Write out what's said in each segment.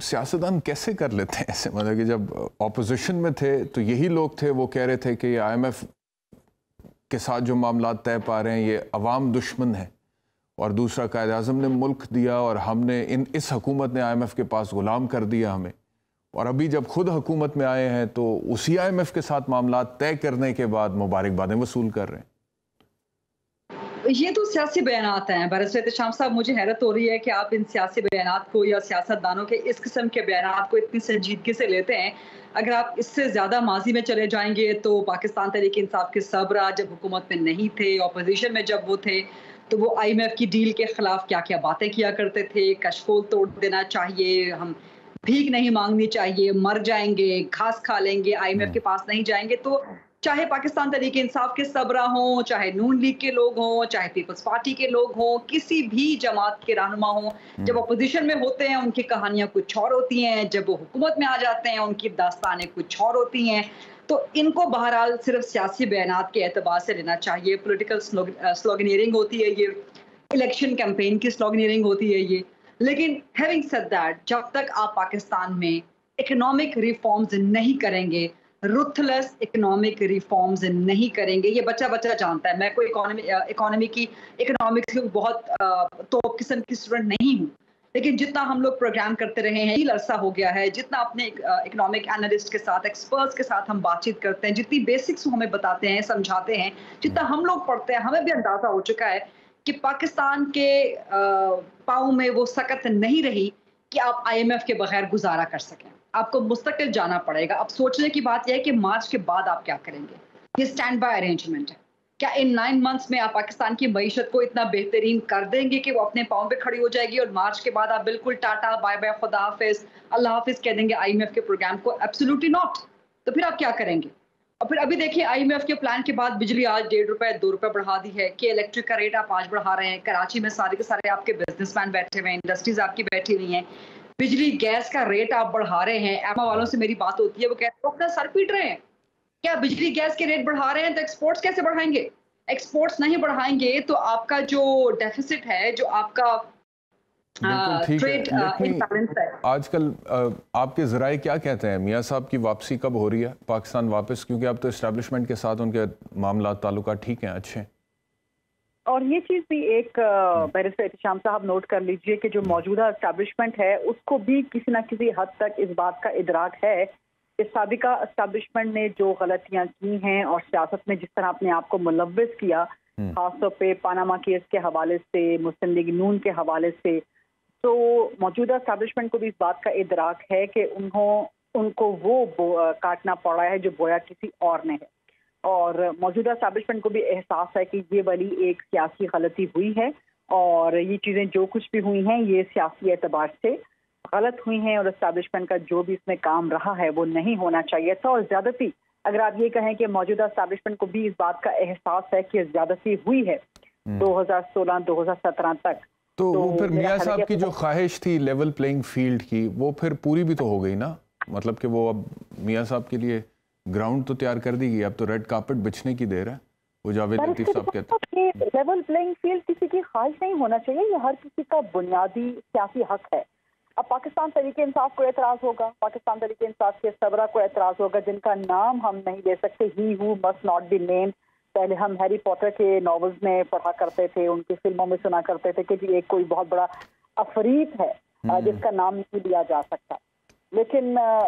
सियासतदान कैसे कर लेते हैं ऐसे, मतलब कि जब ऑपोजिशन में थे तो यही लोग थे, वो कह रहे थे कि IMF के साथ जो मामला तय पा रहे हैं ये अवाम दुश्मन है, और दूसरा कायद-ए-आज़म ने मुल्क दिया और हमने इस हुकूमत ने IMF के पास गुलाम कर दिया हमें, और अभी जब खुद हुकूमत में आए हैं तो उसी IMF के साथ मामला तय करने के बाद मुबारकबादें वसूल कर रहे हैं। ये तो सियासी बयानात हैं बैरिस्टर एहतेशाम साहब। मुझे हैरत हो रही है कि आप इन सियासी बयानात को या सियासतदानों के इस किस्म के बयानात को इतनी संजीदगी से लेते हैं। अगर आप इससे ज़्यादा माजी में चले जाएंगे तो पाकिस्तान तहरीक इंसाफ के सरबराह जब हुकूमत में नहीं थे, ऑपोजिशन में जब वो थे, तो वो IMF की डील के खिलाफ क्या क्या बातें किया करते थे। कशकोल तोड़ देना चाहिए, हम भीख नहीं मांगनी चाहिए, मर जाएंगे, घास खा लेंगे, IMF के पास नहीं जाएंगे। तो चाहे पाकिस्तान तहरीक इंसाफ के सरबराह हों, चाहे नून लीग के लोग हों, चाहे पीपल्स पार्टी के लोग हों, किसी भी जमात के रहनुमा हों, जब अपोजिशन में होते हैं उनकी कहानियां कुछ और होती हैं, जब वो हुकूमत में आ जाते हैं उनकी दास्तानें कुछ और होती हैं। तो इनको बहरहाल सिर्फ सियासी बयानात के एतबार से लेना चाहिए। पॉलिटिकल स्लोगनियरिंग होती है ये, इलेक्शन कैंपेन की स्लोगनियरिंग होती है ये। लेकिन हैविंग सेड दैट, जब तक आप पाकिस्तान में इकोनॉमिक रिफॉर्म्स नहीं करेंगे, रुथलेस इकोनॉमिक रिफॉर्म्स नहीं करेंगे, ये बच्चा बच्चा जानता है। मैं कोई इकोनॉमिक्स की बहुत टॉप किस्म की स्टूडेंट नहीं हूँ, लेकिन जितना हम लोग प्रोग्राम करते रहे हैं, ये अरसा हो गया है, जितना अपने इकोनॉमिक एनालिस्ट के साथ, एक्सपर्ट्स के साथ हम बातचीत करते हैं, जितनी बेसिक्स हमें बताते हैं, समझाते हैं, जितना हम लोग पढ़ते हैं, हमें भी अंदाजा हो चुका है कि पाकिस्तान के पाँव में वो सकत नहीं रही कि आप IMF के बगैर गुजारा कर सकें। आपको मुस्तकिल जाना पड़ेगा। अब सोचने की बात यह है कि मार्च के बाद आप क्या करेंगे। ये स्टैंड बाय अरेंजमेंट है। क्या इन 9 मंथ्स में आप पाकिस्तान की मईशत को इतना बेहतरीन कर देंगे कि वो अपने पाँव पे खड़ी हो जाएगी और मार्च के बाद आप बिल्कुल टाटा बाय बाय, खुदा हाफिज, अल्लाह हाफिज कह देंगे IMF के प्रोग्राम को? Absolutely not. तो फिर आप क्या करेंगे? और फिर अभी देखिए, IMF के प्लान के बाद बिजली आज ₹1.5 ₹2 बढ़ा दी है कि इलेक्ट्रिक का रेट आप आज बढ़ा रहे हैं। कराची में सारे के सारे आपके बिजनेसमैन बैठे हुए हैं, इंडस्ट्रीज आपकी बैठी हुई हैं। बिजली गैस का रेट आप बढ़ा रहे हैं। एमा वालों से मेरी बात होती है, वो कहते हैं अपना सर पीट रहे हैं। क्या बिजली गैस के रेट बढ़ा रहे हैं तो एक्सपोर्ट्स कैसे बढ़ाएंगे? एक्सपोर्ट्स नहीं बढ़ाएंगे तो आपका जो डेफिसिट है, जो आपका ट्रेड इम्बैलेंस है। आजकल आपके ज़राए क्या कहते हैं, मियाँ साहब की वापसी कब हो रही है पाकिस्तान वापस? क्योंकि अब तो इस्टेब्लिशमेंट के साथ उनके मामला ताल्लुकात ठीक हैं, अच्छे हैं। और ये चीज़ भी एक बैरिस्टर एहतेशाम साहब नोट कर लीजिए कि जो मौजूदा एस्टैब्लिशमेंट है उसको भी किसी न किसी हद तक इस बात का इदराक है कि साबिका एस्टैब्लिशमेंट ने जो गलतियां की हैं और सियासत में जिस तरह अपने आप को मुलव्वस किया, खासतौर पे पानामा केस के हवाले से, मुस्लिम लीग नून के हवाले से, तो मौजूदा एस्टैब्लिशमेंट को भी इस बात का इदराक है कि उनको वो काटना पड़ा है जो बोया किसी और ने है। और मौजूदा एस्टैब्लिशमेंट को भी एहसास है कि ये वाली एक सियासी गलती हुई है और ये चीज़ें जो कुछ भी हुई हैं ये सियासी एतबार से गलत हुई हैं और एस्टैब्लिशमेंट का जो भी इसमें काम रहा है वो नहीं होना चाहिए था। और ज़्यादती, अगर आप ये कहें कि मौजूदा एस्टैब्लिशमेंट को भी इस बात का एहसास है कि ज़्यादती हुई है 2016-2017 तक, तो वो फिर मियाँ साहब की जो ख्वाहिश थी लेवल प्लेइंग फील्ड की, वो फिर पूरी भी तो हो गई ना। मतलब कि वो अब मियाँ साहब के लिए ग्राउंड तो तैयार कर दी गई, अब तो रेड कार्पेट बिछने की देर है। वो जावेद लतीफ साहब कहते हैं लेवल प्लेइंग फील्ड किसी की ख्वाहिश नहीं होना चाहिए, ये हर किसी का बुनियादी सियासी हक है। अब पाकिस्तान तहरीक इंसाफ को एतराज़ होगा, पाकिस्तान तहरीक इंसाफ के सरबराह को एतराज़ होगा, जिनका नाम हम नहीं ले सकते, he who must not be named. पहले हम हैरी पॉटर के नॉवेल्स में पढ़ा करते थे, उनकी फिल्मों में सुना करते थे कि जी एक कोई बहुत बड़ा अफरीत है जिसका नाम नहीं लिया जा सकता। लेकिन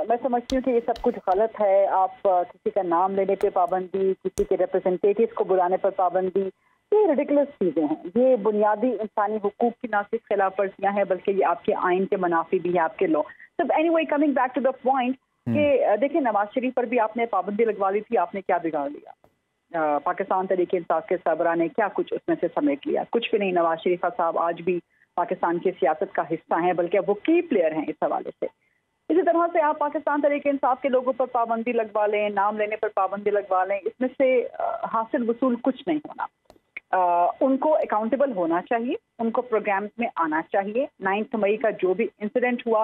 मैं समझती हूँ कि ये सब कुछ गलत है। आप किसी का नाम लेने पे पाबंदी, किसी के रिप्रेजेंटेटिव्स को बुलाने पर पाबंदी, ये रिडिकुलस चीज़ें हैं। ये बुनियादी इंसानी हुकूक की ना सिर्फ खिलाफ वर्जियाँ हैं बल्कि ये आपके आइन के मुनाफी भी है, आपके लॉ। तो anyway, coming back to the point कि देखिए, नवाज शरीफ पर भी आपने पाबंदी लगवा ली थी, आपने क्या बिगाड़ लिया? पाकिस्तान तहरीक इंसाफ के सरबराह ने क्या कुछ उसमें से समेट लिया? कुछ भी नहीं। नवाज शरीफ साहब आज भी पाकिस्तान की सियासत का हिस्सा हैं, बल्कि वो की प्लेयर हैं इस हवाले से। इसी तरह से आप पाकिस्तान तहरीक इंसाफ के लोगों पर पाबंदी लगवा लें, नाम लेने पर पाबंदी लगवा लें, इसमें से हासिल वसूल कुछ नहीं होना। उनको अकाउंटेबल होना चाहिए, उनको प्रोग्राम्स में आना चाहिए। 9 मई का जो भी इंसिडेंट हुआ,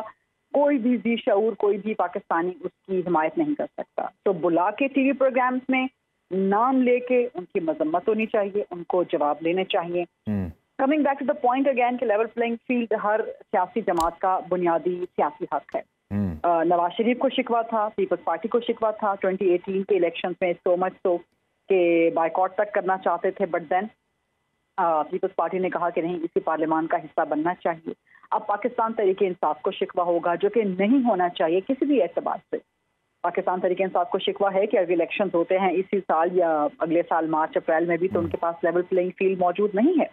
कोई भी जी शऊर, कोई भी पाकिस्तानी उसकी हिमायत नहीं कर सकता। तो बुला के टीवी प्रोग्राम्स में नाम लेके उनकी मजम्मत होनी चाहिए, उनको जवाब लेने चाहिए। Coming back to the point again कि लेवल प्लेइंग फील्ड हर सियासी जमात का बुनियादी सियासी हक है। नवाज शरीफ को शिकवा था, पीपल्स पार्टी को शिकवा था 2018 के इलेक्शन में, सो मच सो कि बाइकआउट तक करना चाहते थे, बट देन पीपल्स पार्टी ने कहा कि नहीं, इसी पार्लियामान का हिस्सा बनना चाहिए। अब पाकिस्तान तहरीक इंसाफ को शिकवा होगा, जो कि नहीं होना चाहिए किसी भी एतबार से। पाकिस्तान तहरीक इंसाफ को शिकवा है कि अगर इलेक्शन होते हैं इसी साल या अगले साल मार्च अप्रैल में भी, तो उनके पास लेवल प्लेइंग फील्ड मौजूद नहीं है।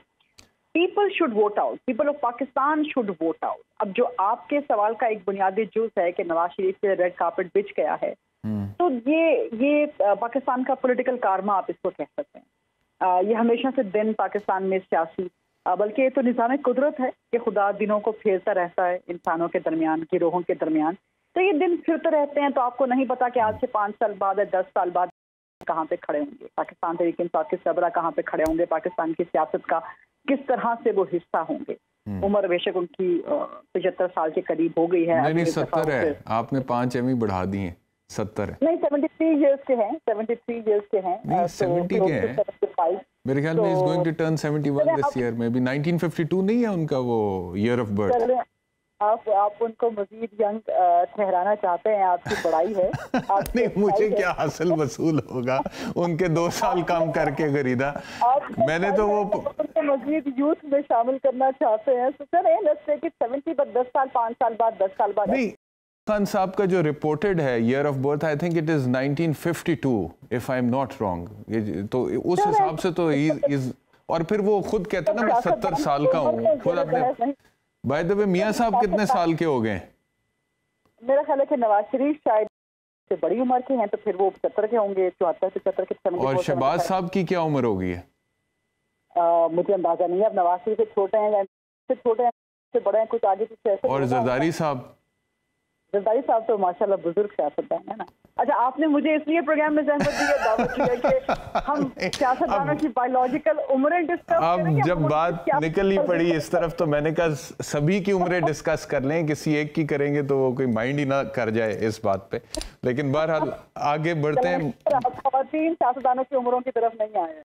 People should vote out, people of Pakistan should vote out. अब जो आपके सवाल का एक बुनियादी जुज है कि नवाज शरीफ से रेड कार्पेट बिछ गया है, तो ये पाकिस्तान का पॉलिटिकल कारमा आप इसको कह सकते हैं। ये हमेशा से दिन पाकिस्तान में सियासी, बल्कि ये तो निज़ाम कुदरत है कि खुदा दिनों को फेरता रहता है इंसानों के दरमियान, गिरोहों के दरमियान। तो ये दिन फिरते रहते हैं, तो आपको नहीं पता कि आज से 5 साल बाद या 10 साल बाद कहाँ पे खड़े होंगे, पाकिस्तान तहरीक इंसाफ के सरबरा कहाँ पे खड़े होंगे, पाकिस्तान की सियासत का किस तरह से वो हिस्सा होंगे। उम्र बेशक उनकी 75 साल के करीब हो गई है। नहीं 70 है, आपने 5 एमई बढ़ा दी है, 70 है। नहीं 73 इयर्स के हैं, 73 इयर्स के हैं। नहीं 70 के हैं मेरे ख्याल में। Is going to turn 71 this year में भी। 1952 नहीं है उनका वो ईयर ऑफ बर्थ। आप उनको मजीद यंग ठहराना चाहते हैं, आपकी बड़ाई है। नहीं, मुझे क्या हासिल वसूल होगा उनके 2 साल कम करके खरीदा। मैंने तो वो उनको मजीद यूथ में शामिल करना चाहते हैं, तो sir let's take it 70 but 10 साल 5 साल बाद 10 साल बाद। नहीं, खान साहब का जो रिपोर्टेड है year of birth, I think it is 1952 if I am not wrong. तो उस हिसाब से तो इज, और फिर वो खुद कहते हैं ना मैं 70 साल का हूँ खुद अपने। बाय द वे मियां साहब कितने साल के हो गए? मेरा ख्याल है कि नवाज शरीफ शायद से बड़ी उम्र के हैं, तो फिर वो 75 के होंगे, 74 75 के 70। और शहबाज साहब की क्या उम्र हो गई है? मुझे अंदाजा नहीं है। अब नवाज शरीफ से छोटे हैं या से छोटे हैं, से बड़े हैं, कुछ आगे पीछे ऐसे। और जरदारी साहब तो माशाल्लाह बुजुर्ग सियासतदान है ना। अच्छा, आपने मुझे इसलिए प्रोग्राम में ज़हमत दी है, दावत दी है कि हम सियासतदानों की बायोलॉजिकल उम्रें डिस्कस करें। अब जब बात निकल ही पड़ी इस तरफ, तो मैंने कहा सभी की उम्रें डिस्कस कर लें, किसी एक की करेंगे तो वो कोई माइंड ही ना कर जाए इस बात पे। लेकिन बहरहाल आगे बढ़ते हैं। खवातीन सियासतदानों की उम्रों की तरफ नहीं आए।